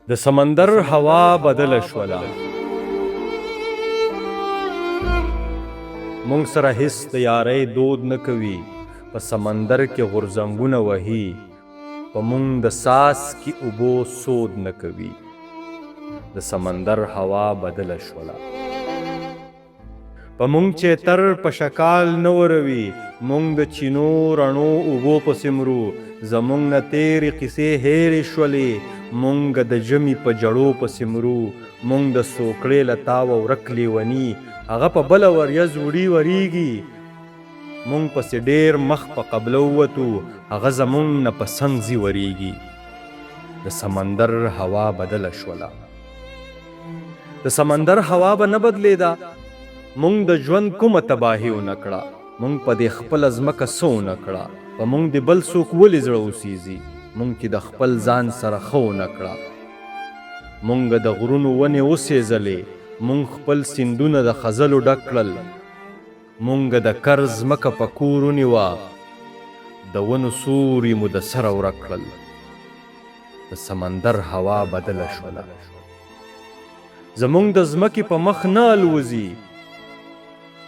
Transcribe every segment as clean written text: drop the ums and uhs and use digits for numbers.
د سمندر هوا بدل شوله مونږ سره هیڅ د یارۍ دود نه کوي په سمندر کې غورځنګونه وهي په مونږ د ساس کې اوبو سود نه کوي د سمندر هوا بدل شوله په مونږ چې تر په شکال نه وروي مونږ د چینو رڼو اوبو پسې مرو زمونږ نه تېرې قیسې هېرې شولې مونږ د ژمي په جړو پسې مرو مونږ د سوکړې له تاوه ورک لیوني هغه په بله وریځ وړي ورېږي مونږ پسې ډېر مخ په قبله ووتو هغه زمونږ نه په سنځي ورېږي د سمندر هوا بدله شوله د سمندر هوا به نه بدلېده مونږ د ژوند کومه تباهي ونه کړه مونږ په دې خپله ځمکه څه ونه کړه په مونږ د بل څوک ولې زړه اوسېږي مونږ کې د خپل ځان سره ښه ونه کړه مونږ د غرونو ونې وسېزلې مونږ خپل سیندونه د خزلو ډک کړل مونږ د کر ځمکه په کور ونیوه د ونو سوري مو د سره ورک کړل د سمندر هوا بدله شوله زمونږ د ځمکې په مخ نه الوځي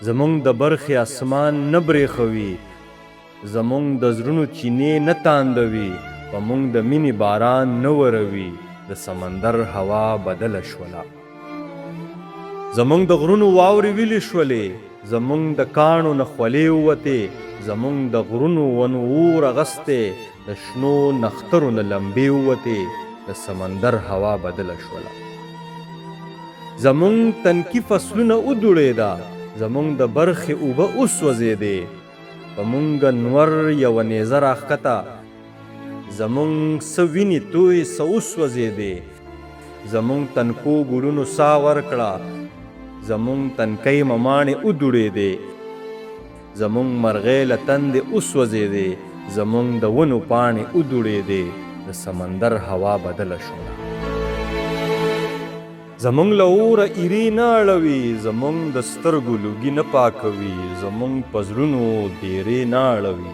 زمونږ د برخې اسمان نه برېښوي زمونږ د زړونو چینې نه تاندوي په مونږ د مینې باران نه وروي د سمندر هوا بدله شوله زمونږ د غرونو واورې ویلې شولې زمونږ د کاڼو نه خولې ووتې زمونږ د غرونو ونو اور اغستې د شنو نخترو نه لمبې ووتې د سمندر هوا بدله شوله زمونږ تنکي فصلونه ودوړېده زمونږ د برخې اوبه وسوځېدې په مونږ نور یوه نیزه راښکته زمونږ څه وینې توی څه وسوځېدې زمونږ تنکو ګلونو ساه ورکړه زمونږ تنکۍ مماڼې ودوړېدې زمونږ مرغۍ له تندې وسوځېدې زمونږ د ونو پاڼې ودوړېدې د سمندر هوا بدله شوله زمونږ له اوره ایرې نه اړوي زمونږ د سترګو لوګي نه پاکوي زمونږ په زړونو دیرې نه اړوي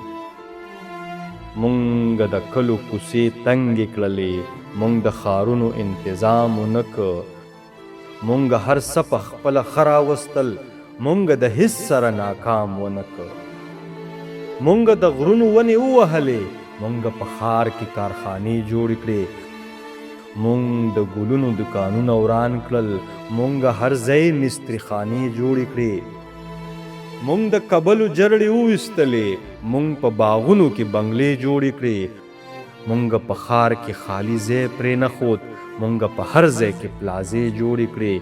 مونږ د کلو کوڅې تنګې کړلې مونږ د ښارونو انتظام ونه که مونږ هر څه په خپله ښه راوستل مونږ د هیڅ سره ناکام ونه که مونږ د غرونو ونې ووهلې مونږ په ښار کې کارخانې جوړې کړې مونږ د ګلونو دکانونه وران کړل مونږ هر ځای مستریخانې جوړې کړې مونږ د کبلو جرړې وویستلې مونږ په باغونو کې بنګلې جوړې کړې مونږ په ښار کې خالي ځای پرېنښود مونږ په هر ځای کې پلازې جوړې کړې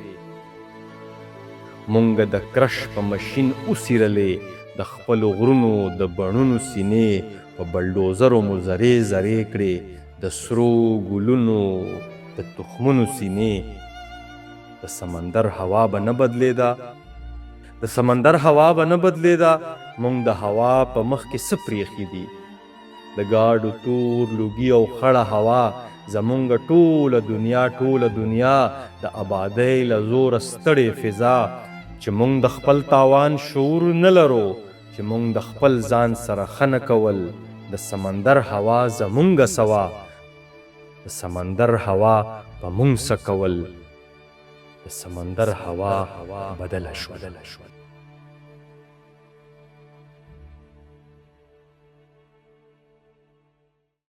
مونږ د کرش په مشین وڅیرلې د خپلو غرونو د بڼونو سینې په بلډوزرو مو زرې زرې کړې د سرو ګلونو د تخمونو سینې د سمندر هوا به نه بدلېده د سمندر هوا به نه بدلېده مونږ د هوا په مخ کې څه پرېښي دي د ګاډو تور لوګي او خړه هوا زمونږ ټوله دنیا د آبادۍ له زوره ستړې فضا چې مونږ د خپل تاوان شعور نه لرو چې مونږ د خپل ځان سره ښه نه کول د سمندر هوا زمونږ سوا د سمندر هوا په مونږ څه کول د سمندر هوا بدله شوله